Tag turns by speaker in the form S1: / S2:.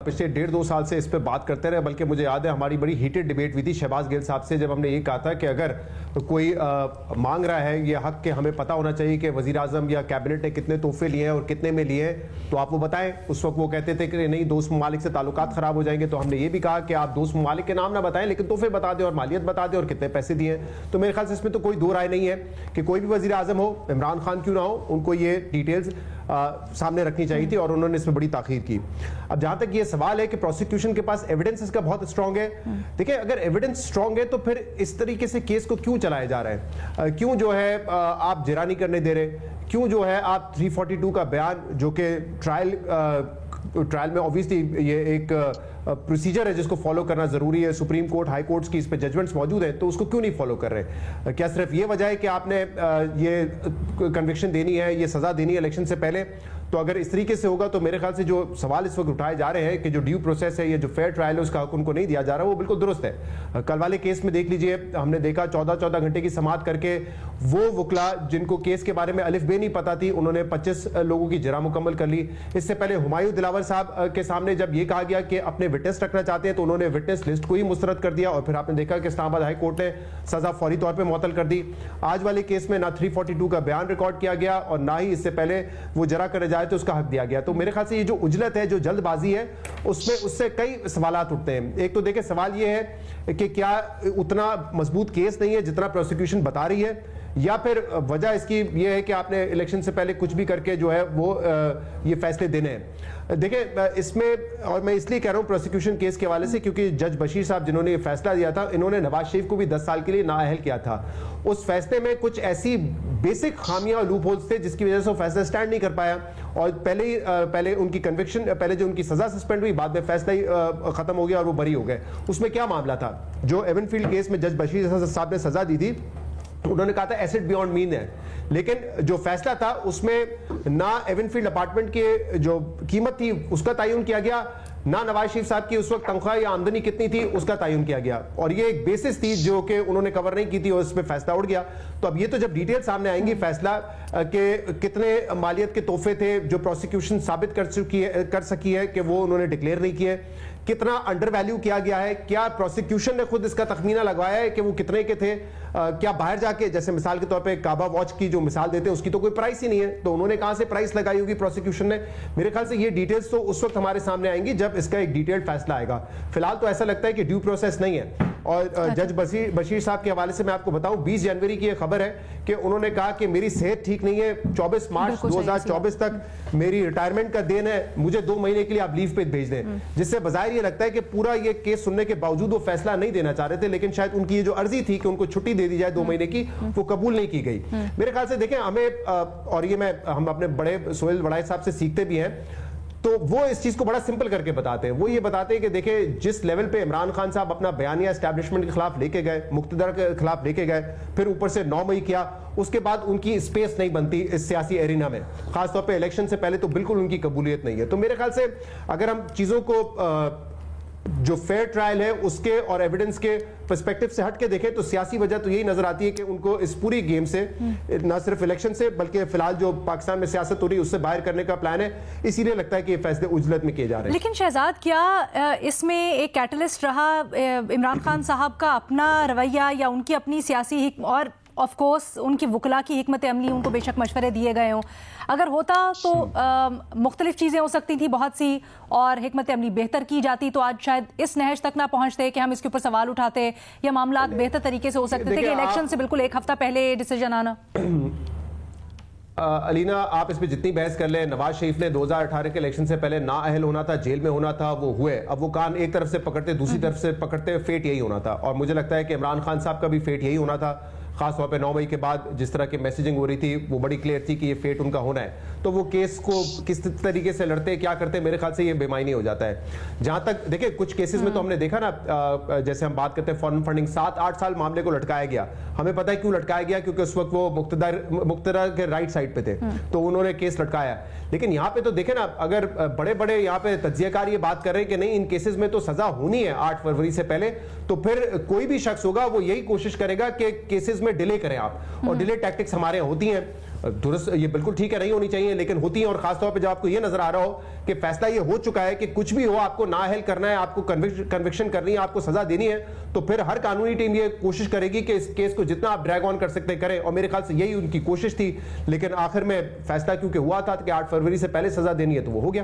S1: پچھلے 1.5-2 سال سے اس پہ بات کرتے رہے، بلکہ مجھے یاد ہے ہماری بڑی ہیٹڈ ڈیبیٹ ہوئی تھی شہباز گل صاحب سے، جب ہم نے یہ کہا تھا کہ اگر کوئی مانگ رہا ہے یہ حق کہ ہمیں پتہ ہونا چاہیے کہ وزیر اعظم یا کیبنٹ نے کتنے تحفے لیے ہیں اور کتنے میں لیے ہیں، تو آپ وہ بتائیں۔ اس وقت وہ کہتے تھے کہ نہیں دوست ممالک سے تعلقات خراب ہو جائیں گے، تو ہم نے یہ بھی کہا کہ آپ دوست ممالک کے نام نہ بتائیں لیکن تحفے بتا دیں اور مالیت بتا دیں اور کتنے پیسے دیے ہیں۔ تو میرے خیال سے اس میں تو کوئی دو رائے نہیں ہے کہ کوئی بھی وزیر اعظم ہو، عمران خان کیوں نہ ہو، ان کو یہ ڈیٹیلز سامنے رکھنی چاہیے تھی اور انہوں نے اس میں بڑی تاخیر کی۔ اب جہاں تک یہ سوال ہے کہ پروسیکیوشن کے پاس ایویڈنس اس کا بہت اسٹرانگ ہے، دیکھیں اگر ایویڈنس اسٹرانگ ہے تو پھر اس طریقے سے کیس کو کیوں چلایا جا رہا ہے؟ کیوں جو ہے آپ جرا نہیں کرنے دے رہے؟ کیوں جو ہے آپ 342 کا بیان جو کہ ٹرائل میں obviously یہ ایک پروسیجر ہے جس کو فالو کرنا ضروری ہے، سپریم کورٹ ہائی کورٹس کی اس پہ ججمنٹس موجود ہیں، تو اس کو کیوں نہیں فالو کر رہے؟ کیا صرف یہ وجہ ہے کہ آپ نے یہ کنوکشن دینی ہے، یہ سزا دینی ہے الیکشن سے پہلے؟ تو اگر اس طریقے سے ہوگا تو میرے خیال سے جو سوال اس وقت اٹھائے جا رہے ہیں کہ جو ڈیو پروسیس ہے یا جو فیئر ٹرائل ہے اس کا حق ان کو نہیں دیا جا رہا، وہ بالکل درست ہے۔ کل والے کیس میں دیکھ لیجئے، ہم نے دیکھا 14 گھنٹے کی سماعت کر کے وہ وکلا جن کو کیس کے بارے میں الف بے نہیں پتا تھی، انہوں نے 25 لوگوں کی جرا مکمل کر لی۔ اس سے پہلے ہمایوں دلاور صاحب کے سامنے جب یہ کہا گیا کہ اپنے وٹنس رکھنا چاہتے ہیں تو انہوں نے وٹنس لسٹ کو ہی مسترد کر دیا، اور پھر آپ نے دیکھا کہ اسلام آباد ہائی کورٹ نے سزا فوری طور پہ معطل کر دی۔ آج والے کیس میں نہ 342 کا بیان ریکارڈ کیا گیا اور نہ ہی اس سے پہلے وہ جرا کرنے جائے تو اس کا حق دیا گیا۔ تو میرے خیال سے یہ جو عجلت ہے، جو جلد بازی ہے، اس سے کئی سوالات اٹھتے ہیں۔ ایک تو دیکھیں سوال یہ ہے کہ کیا اتنا مضبوط کیس نہیں ہے جتنا پروسیکیوشن بتا رہی ہے، یا پھر وجہ اس کی یہ ہے کہ آپ نے الیکشن سے پہلے کچھ بھی کر کے جو ہے وہ یہ فیصلے دینے ہیں۔ دیکھیں اس میں، اور میں اس لیے کہہ رہا ہوں پروسیکیوشن کیس کے حوالے سے کیونکہ جج بشیر صاحب جنہوں نے یہ فیصلہ دیا تھا، انہوں نے نواز شریف کو بھی 10 سال کے لیے نااہل کیا تھا۔ اس فیصلے میں کچھ ایسی بیسک خامیاں اور لوپ ہولز تھے جس کی وجہ سے وہ فیصلہ سٹینڈ نہیں کر پایا، اور پہلے ان کی کنوکشن، پہلے جو ان کی سزا سسپینڈ ہوئی، بعد میں فیصلہ ہی ختم ہو گیا اور وہ بری ہو گئے۔ اس میں کیا معاملہ تھا؟ جو ایون فیلڈ کیس میں جج بشیر صاحب نے سزا دی تھی، انہوں نے کہا تھا ایسٹ بیونڈ مین ہے، لیکن جو فیصلہ تھا اس میں نہ ایون فیلڈ اپارٹمنٹ کی جو قیمت تھی اس کا تعین کیا گیا، نہ نواز شریف صاحب کی اس وقت تنخواہ یا آمدنی کتنی تھی اس کا تعین کیا گیا، اور یہ ایک بیسس تھی جو کہ انہوں نے کور نہیں کی تھی اور اس پہ فیصلہ اڑ گیا۔ تو اب یہ تو جب ڈیٹیل سامنے آئیں گی فیصلہ کہ کتنے مالیت کے تحفے تھے جو پروسیکیوشن ثابت کر سکی ہے کہ وہ انہوں نے ڈکلیئر نہیں کیے، کتنا انڈر ویلیو کیا گیا ہے، کیا پروسیکیوشن نے خود اس کا تخمینہ لگوایا ہے کہ وہ کتنے کے تھے، کیا باہر جا کے جیسے مثال کے طور پہ کعبہ واچ کی جو مثال دیتے ہیں اس کی تو کوئی پرائس ہی نہیں ہے، تو انہوں نے کہاں سے پرائس لگائی ہوگی پروسیکیوشن نے؟ میرے خیال سے یہ ڈیٹیلز تو اس وقت ہمارے سامنے آئیں گی جب اس کا ایک ڈیٹیلڈ فیصلہ آئے گا۔ فی الحال تو ایسا لگتا ہے کہ ڈیو پروسیس نہیں ہے۔ اور جج بشیر صاحب کے حوالے سے میں آپ کو بتاؤں 20 جنوری کی یہ خبر ہے کہ انہوں نے کہا کہ میری صحت ٹھیک نہیں ہے، 24 مارچ 2024 تک میری ریٹائرمنٹ کا دن ہے، مجھے 2 مہینے کے لیے آپ لیو پہ بھیج دیں، جس سے بظاہر یہ لگتا ہے کہ پورا یہ کیس سننے کے باوجود وہ فیصلہ نہیں دینا چاہ رہے تھے، لیکن شاید ان کی یہ جو عرضی تھی کہ ان کو چھٹی دے دی جائے 2 مہینے کی، وہ قبول نہیں کی گئی۔ میرے خیال سے دیکھیں ہمیں، اور یہ ہم اپنے بڑے سہیل وڑائے صاحب سے سیکھتے بھی ہیں، تو وہ اس چیز کو بڑا سمپل کر کے بتاتے ہیں۔ وہ یہ بتاتے ہیں کہ دیکھیں جس لیول پہ عمران خان صاحب اپنا بیانیہ اسٹیبلشمنٹ کے خلاف لے کے گئے، مقتدر کے خلاف لے کے گئے، پھر اوپر سے 9 مئی کیا، اس کے بعد ان کی اسپیس نہیں بنتی اس سیاسی ایرینا میں، خاص طور پہ الیکشن سے پہلے تو بالکل ان کی قبولیت نہیں ہے۔ تو میرے خیال سے اگر ہم چیزوں کو جو فیئر ٹرائل ہے اس کے اور ایویڈنس کے پرسپیکٹو سے ہٹ کے دیکھیں تو سیاسی وجہ تو یہی نظر آتی ہے کہ ان کو اس پوری گیم سے نہ صرف الیکشن سے بلکہ فی الحال جو پاکستان میں سیاست ہو رہی ہے اس سے باہر کرنے کا پلان ہے، اسی لیے لگتا ہے کہ یہ فیصلے عجلت میں کیے جا رہے ہیں۔
S2: لیکن شہزاد کیا اس میں ایک کیٹلسٹ رہا عمران خان صاحب کا اپنا رویہ یا ان کی اپنی سیاسی اور آف کورس ان کی وکلا کی حکمت عملی، ان کو بے شک مشورے دیے گئے ہوں، اگر ہوتا تو مختلف چیزیں ہو سکتی تھیں بہت سی اور حکمت عملی بہتر کی جاتی تو آج شاید اس نہج تک نہ پہنچتے کہ ہم اس کے اوپر سوال اٹھاتے، یا معاملات بہتر طریقے سے ہو سکتے تھے کہ الیکشن سے بالکل 1 ہفتہ پہلے ڈیسیجن آنا۔
S1: علینا آپ اس پہ جتنی بحث کر لیں، نواز شریف نے 2018 کے الیکشن سے پہلے نااہل ہونا تھا، جیل میں ہونا تھا، وہ ہوئے، اب وہ کان ایک طرف سے پکڑتے دوسری طرف سے پکڑتے، فیٹ یہی ہونا تھا، اور مجھے لگتا ہے کہ عمران خان صاحب کا بھی فیٹ یہی ہونا تھا، خاص طور پہ 9 مئی کے بعد جس طرح کی میسیجنگ ہو رہی تھی وہ بڑی کلیئر تھی کہ یہ فیٹ ان کا ہونا ہے، تو وہ کیس کو کس طریقے سے لڑتے کیا کرتے میرے خیال سے یہ بے معنی ہو جاتا ہے۔ جہاں تک دیکھیں کچھ کیسز میں تو ہم نے دیکھا نا، جیسے ہم بات کرتے ہیں فارن فنڈنگ، 7-8 سال معاملے کو لٹکایا گیا، ہمیں پتہ ہے کیوں لٹکایا گیا، کیونکہ اس وقت وہ مقتدر کے رائٹ سائڈ پہ تھے تو انہوں نے کیس لٹکایا۔ لیکن یہاں پہ تو دیکھیں نا، اگر بڑے بڑے یہاں پہ تجزیہ کار یہ بات کر رہے ہیں کہ نہیں ان کیسز میں تو سزا ہونی ہے 8 فروری سے پہلے، تو پھر کوئی بھی شخص ہوگا وہ یہی کوشش کرے گا کہ کیسز میں ڈیلے کریں آپ، اور ڈیلے ٹیکٹکس ہمارے ہوتی ہیں۔ درست یہ بالکل ٹھیک ہے نہیں ہونی چاہیے لیکن ہوتی ہیں, اور خاص طور پہ جب آپ کو یہ نظر آ رہا ہو کہ فیصلہ یہ ہو چکا ہے کہ کچھ بھی ہو آپ کو نااہل کرنا ہے, آپ کو کنوکشن کرنی ہے, آپ کو سزا دینی ہے, تو پھر ہر قانونی ٹیم یہ کوشش کرے گی کہ اس کیس کو جتنا آپ ڈریگ آن کر سکتے کریں, اور میرے خیال سے یہی ان کی کوشش تھی. لیکن آخر میں فیصلہ کیونکہ ہوا تھا کہ 8 فروری سے پہلے سزا دینی ہے تو وہ ہو گیا.